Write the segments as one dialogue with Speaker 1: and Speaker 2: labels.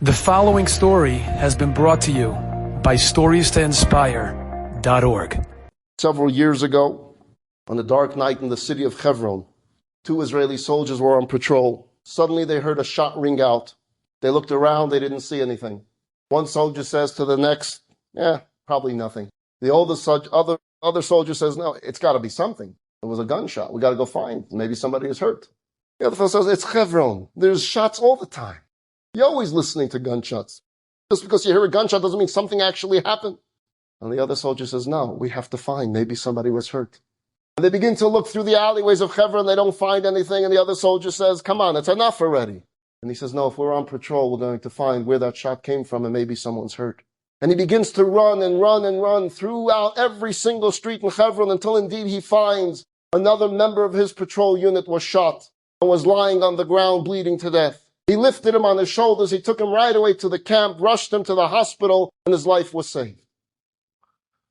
Speaker 1: The following story has been brought to you by StoriesToInspire.org.
Speaker 2: Several years ago, on a dark night in the city of Hebron, two Israeli soldiers were on patrol. Suddenly they heard a shot ring out. They looked around, they didn't see anything. One soldier says to the next, probably nothing. The other soldier says, no, it's got to be something. It was a gunshot. We got to go find. Maybe somebody is hurt. The other fellow says, it's Hebron. There's shots all the time. You're always listening to gunshots. Just because you hear a gunshot doesn't mean something actually happened. And the other soldier says, no, we have to find. Maybe somebody was hurt. And they begin to look through the alleyways of Hebron. They don't find anything. And the other soldier says, come on, it's enough already. And he says, no, if we're on patrol, we're going to find where that shot came from and maybe someone's hurt. And he begins to run and run and run throughout every single street in Hebron until indeed he finds another member of his patrol unit was shot and was lying on the ground bleeding to death. He lifted him on his shoulders, he took him right away to the camp, rushed him to the hospital, and his life was saved.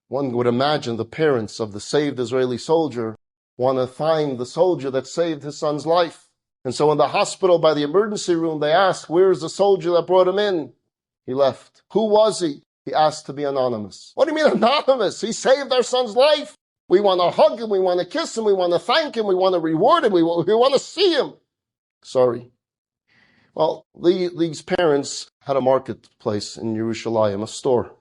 Speaker 2: One would imagine the parents of the saved Israeli soldier want to find the soldier that saved his son's life. And so in the hospital, by the emergency room, they asked, where's the soldier that brought him in? He left. Who was he? He asked to be anonymous. What do you mean anonymous? He saved our son's life. We want to hug him, we want to kiss him, we want to thank him, we want to reward him, we want to see him. Sorry. Well, these parents had a marketplace in Yerushalayim, a store.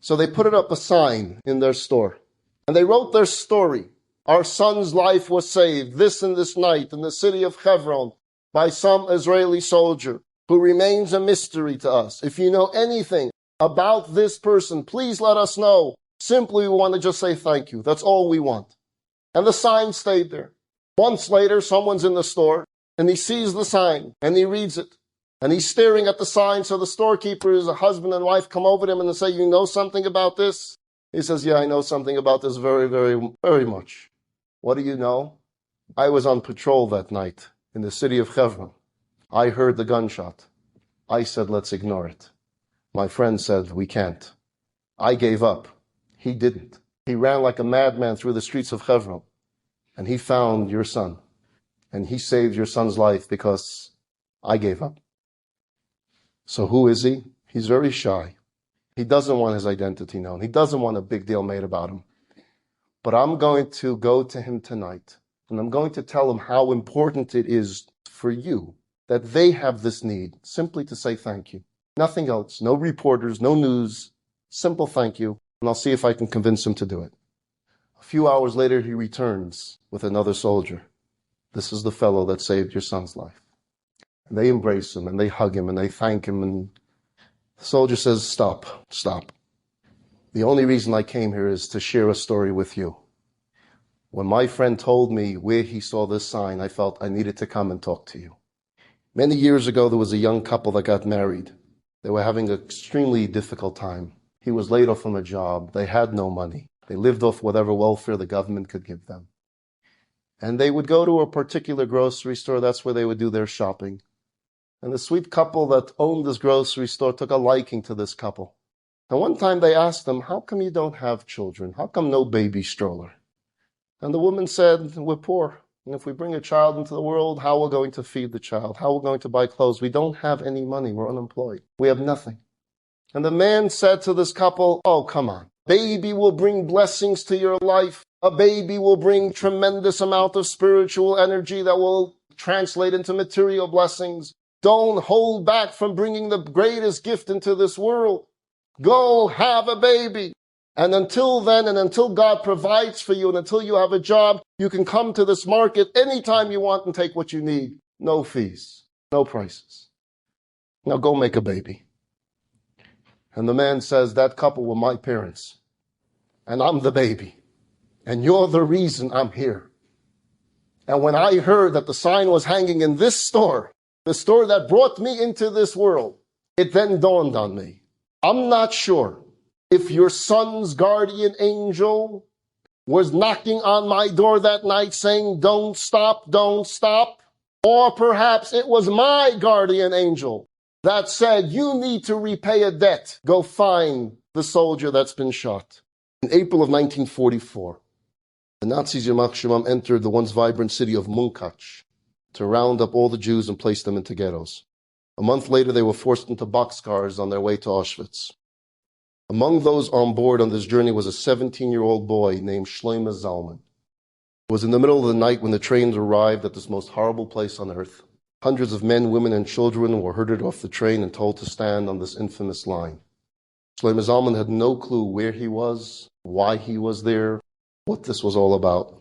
Speaker 2: So they put up a sign in their store. And they wrote their story. Our son's life was saved this and this night in the city of Hebron by some Israeli soldier who remains a mystery to us. If you know anything about this person, please let us know. Simply, we want to just say thank you. That's all we want. And the sign stayed there. Months later, someone's in the store. And he sees the sign, and he reads it. And he's staring at the sign, so the storekeepers, a husband and wife, come over to him and say, you know something about this? He says, yeah, I know something about this very, very, very much. What do you know? I was on patrol that night in the city of Hebron. I heard the gunshot. I said, let's ignore it. My friend said, we can't. I gave up. He didn't. He ran like a madman through the streets of Hebron, and he found your son. And he saved your son's life because I gave up. So who is he? He's very shy. He doesn't want his identity known. He doesn't want a big deal made about him. But I'm going to go to him tonight, and I'm going to tell him how important it is for you that they have this need, simply to say thank you. Nothing else. No reporters, no news. Simple thank you. And I'll see if I can convince him to do it. A few hours later, he returns with another soldier. This is the fellow that saved your son's life. And they embrace him and they hug him and they thank him. And the soldier says, stop. The only reason I came here is to share a story with you. When my friend told me where he saw this sign, I felt I needed to come and talk to you. Many years ago, there was a young couple that got married. They were having an extremely difficult time. He was laid off from a job. They had no money. They lived off whatever welfare the government could give them. And they would go to a particular grocery store. That's where they would do their shopping. And the sweet couple that owned this grocery store took a liking to this couple. And one time they asked them, how come you don't have children? How come no baby stroller? And the woman said, we're poor. And if we bring a child into the world, how are we going to feed the child? How are we going to buy clothes? We don't have any money. We're unemployed. We have nothing. And the man said to this couple, oh, come on. Baby will bring blessings to your life. A baby will bring tremendous amount of spiritual energy that will translate into material blessings. Don't hold back from bringing the greatest gift into this world. Go have a baby. And until then, and until God provides for you, and until you have a job, you can come to this market anytime you want and take what you need. No fees, no prices. Now go make a baby. And the man says, that couple were my parents. And I'm the baby. And you're the reason I'm here. And when I heard that the sign was hanging in this store, the store that brought me into this world, it then dawned on me. I'm not sure if your son's guardian angel was knocking on my door that night saying, don't stop, or perhaps it was my guardian angel that said, you need to repay a debt. Go find the soldier that's been shot. In April of 1944, the Nazis, Yamach Shemam, entered the once vibrant city of Munkach to round up all the Jews and place them into ghettos. A month later, they were forced into boxcars on their way to Auschwitz. Among those on board on this journey was a 17-year-old boy named Shlomo Zalman. It was in the middle of the night when the trains arrived at this most horrible place on earth. Hundreds of men, women, and children were herded off the train and told to stand on this infamous line. Shlomo Zalman had no clue where he was, why he was there, what this was all about.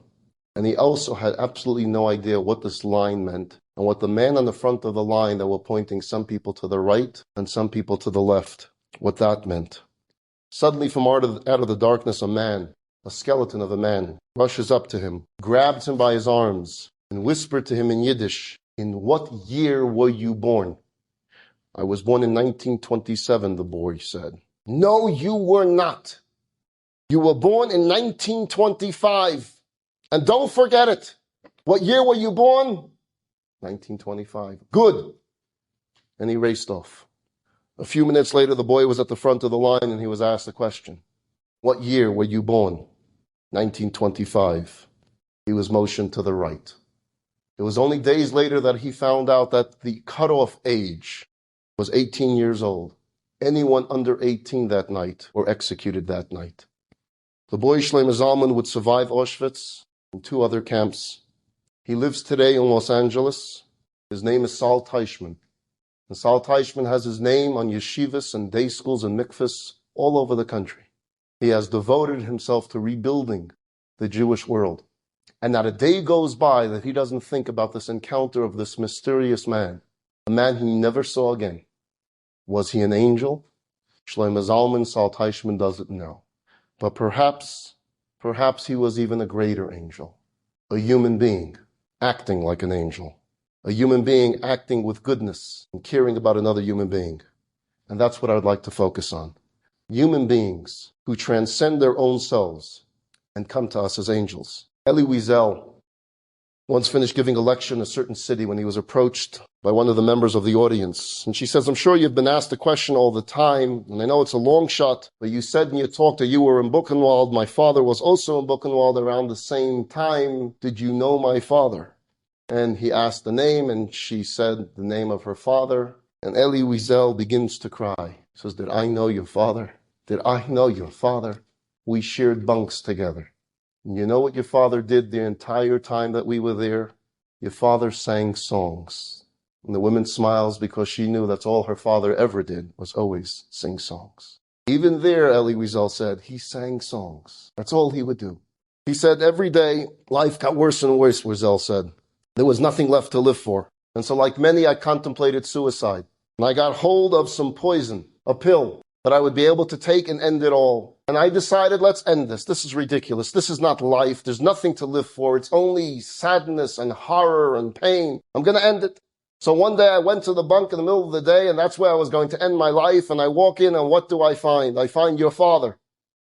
Speaker 2: And he also had absolutely no idea what this line meant and what the man on the front of the line that were pointing some people to the right and some people to the left, what that meant. Suddenly from out of the darkness, a skeleton of a man, rushes up to him, grabs him by his arms, and whispered to him in Yiddish, "In what year were you born?" "I was born in 1927, the boy said. "No, you were not. You were born in 1925. And don't forget it. What year were you born?" 1925. "Good." And he raced off. A few minutes later, the boy was at the front of the line and he was asked a question. "What year were you born?" 1925. He was motioned to the right. It was only days later that he found out that the cutoff age was 18 years old. Anyone under 18 that night were executed that night. The boy Shlomo Zalman would survive Auschwitz and 2 other camps. He lives today in Los Angeles. His name is Sal Teichman. And Sal Teichman has his name on yeshivas and day schools and mikvahs all over the country. He has devoted himself to rebuilding the Jewish world. And not a day goes by that he doesn't think about this encounter of this mysterious man, a man he never saw again. Was he an angel? Shlomo Zalman, Sal Teichman doesn't know. But perhaps he was even a greater angel, a human being acting like an angel, a human being acting with goodness and caring about another human being. And that's what I'd like to focus on. Human beings who transcend their own selves and come to us as angels. Elie Wiesel once finished giving a lecture in a certain city when he was approached by one of the members of the audience. And she says, "I'm sure you've been asked the question all the time, and I know it's a long shot, but you said in your talk that you were in Buchenwald. My father was also in Buchenwald around the same time. Did you know my father?" And he asked the name, and she said the name of her father. And Elie Wiesel begins to cry. He says, "Did I know your father? Did I know your father? We shared bunks together. And you know what your father did the entire time that we were there? Your father sang songs." And the woman smiles because she knew that's all her father ever did, was always sing songs. Even there, Elie Wiesel said, he sang songs. That's all he would do. He said every day, life got worse and worse, Wiesel said. There was nothing left to live for. And so like many, I contemplated suicide. And I got hold of some poison, a pill, that I would be able to take and end it all. And I decided, let's end this. This is ridiculous. This is not life. There's nothing to live for. It's only sadness and horror and pain. I'm going to end it. So one day I went to the bunk in the middle of the day, and that's where I was going to end my life. And I walk in, and what do I find? I find your father.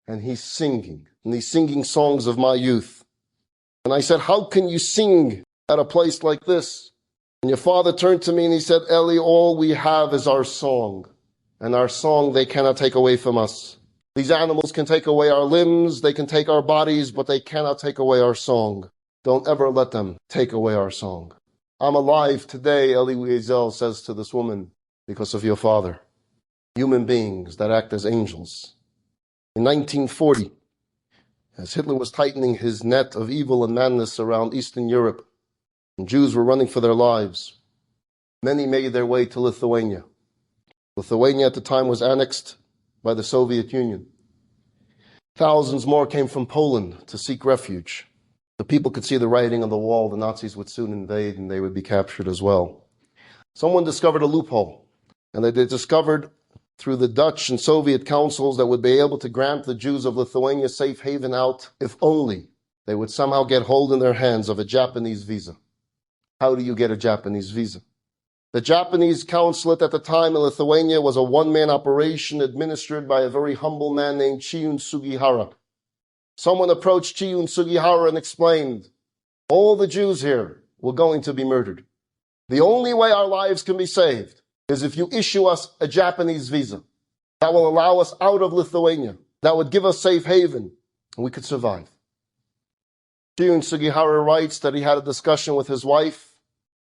Speaker 2: And he's singing. And he's singing songs of my youth. And I said, "How can you sing at a place like this?" And your father turned to me and he said, "Elie, all we have is our song. And our song they cannot take away from us. These animals can take away our limbs, they can take our bodies, but they cannot take away our song. Don't ever let them take away our song. I'm alive today," Elie Wiesel says to this woman, "because of your father." Human beings that act as angels. In 1940, as Hitler was tightening his net of evil and madness around Eastern Europe, and Jews were running for their lives, many made their way to Lithuania. Lithuania at the time was annexed by the Soviet Union. Thousands more came from Poland to seek refuge. The people could see the writing on the wall. The Nazis would soon invade and they would be captured as well. Someone discovered a loophole, and they discovered through the Dutch and Soviet councils that would be able to grant the Jews of Lithuania safe haven out if only they would somehow get hold in their hands of a Japanese visa. How do you get a Japanese visa? The Japanese consulate at the time in Lithuania was a one-man operation administered by a very humble man named Chiun Sugihara. Someone approached Chiun Sugihara and explained, "All the Jews here were going to be murdered. The only way our lives can be saved is if you issue us a Japanese visa that will allow us out of Lithuania, that would give us safe haven, and we could survive." Chiun Sugihara writes that he had a discussion with his wife.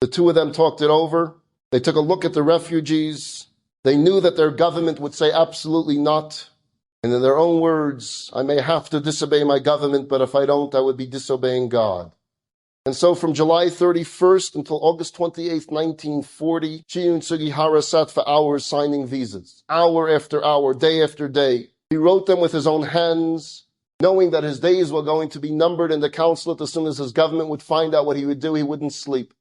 Speaker 2: The two of them talked it over. They took a look at the refugees. They knew that their government would say absolutely not. And in their own words, I may have to disobey my government, but if I don't, I would be disobeying God. And so from July 31st until August 28th, 1940, Chiyun Sugihara sat for hours signing visas. Hour after hour, day after day. He wrote them with his own hands, knowing that his days were going to be numbered in the consulate. As soon as his government would find out what he would do, he wouldn't sleep.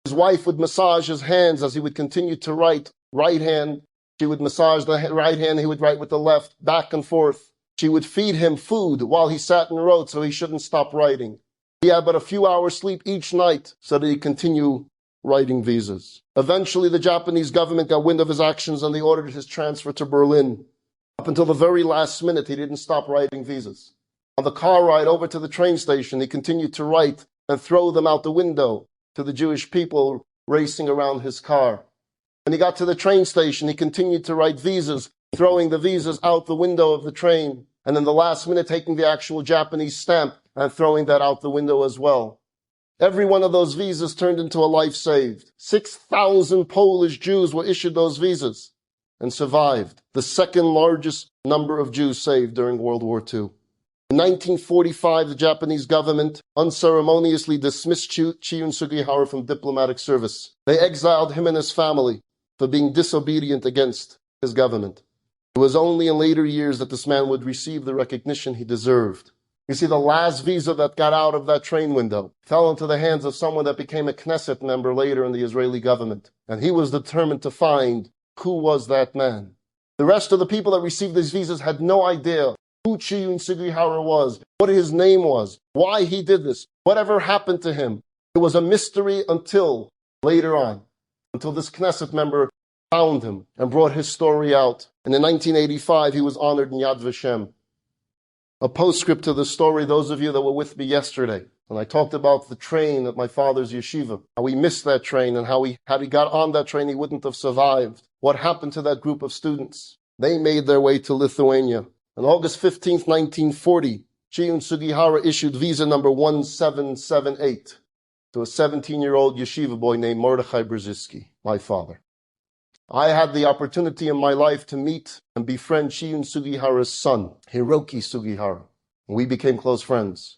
Speaker 2: His wife would massage his hands as he would continue to write. Right hand, she would massage the right hand, he would write with the left, back and forth. She would feed him food while he sat and wrote so he shouldn't stop writing. He had but a few hours sleep each night so that he'd continue writing visas. Eventually, the Japanese government got wind of his actions and they ordered his transfer to Berlin. Up until the very last minute, he didn't stop writing visas. On the car ride over to the train station, he continued to write and throw them out the window to the Jewish people racing around his car. When he got to the train station, he continued to write visas, throwing the visas out the window of the train, and in the last minute taking the actual Japanese stamp and throwing that out the window as well. Every one of those visas turned into a life saved. 6,000 Polish Jews were issued those visas and survived, the second largest number of Jews saved during World War II. In 1945, the Japanese government unceremoniously dismissed Chiyun Sugihara from diplomatic service. They exiled him and his family for being disobedient against his government. It was only in later years that this man would receive the recognition he deserved. You see, the last visa that got out of that train window fell into the hands of someone that became a Knesset member later in the Israeli government. And he was determined to find who was that man. The rest of the people that received these visas had no idea who Chiyun Sugihara was, what his name was, why he did this, whatever happened to him. It was a mystery until later on, until this Knesset member found him and brought his story out. And in 1985, he was honored in Yad Vashem. A postscript to the story, those of you that were with me yesterday, when I talked about the train at my father's yeshiva, how he missed that train and how had he got on that train, he wouldn't have survived. What happened to that group of students? They made their way to Lithuania. On August 15th, 1940, Chiyun Sugihara issued visa number 1778 to a 17-year-old yeshiva boy named Mordechai Bryski, my father. I had the opportunity in my life to meet and befriend Chiyun Sugihara's son, Hiroki Sugihara. We became close friends.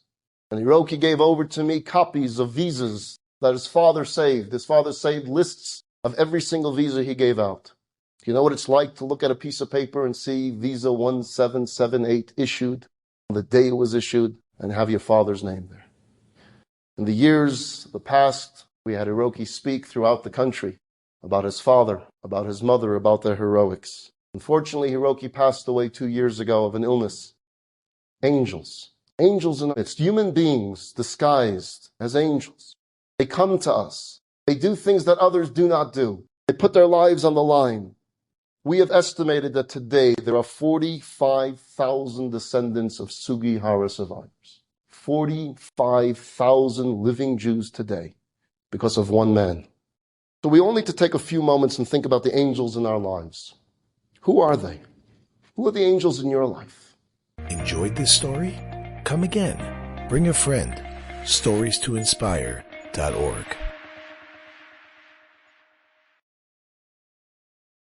Speaker 2: And Hiroki gave over to me copies of visas that his father saved. His father saved lists of every single visa he gave out. You know what it's like to look at a piece of paper and see visa 1778 issued, the day it was issued, and have your father's name there. In the years, the past, we had Hiroki speak throughout the country about his father, about his mother, about their heroics. Unfortunately, Hiroki passed away 2 years ago of an illness. Angels. Angels, it's human beings disguised as angels. They come to us. They do things that others do not do. They put their lives on the line. We have estimated that today there are 45,000 descendants of Sugihara survivors. 45,000 living Jews today because of one man. So we all need to take a few moments and think about the angels in our lives. Who are they? Who are the angels in your life?
Speaker 3: Enjoyed this story? Come again. Bring a friend. StoriesToInspire.org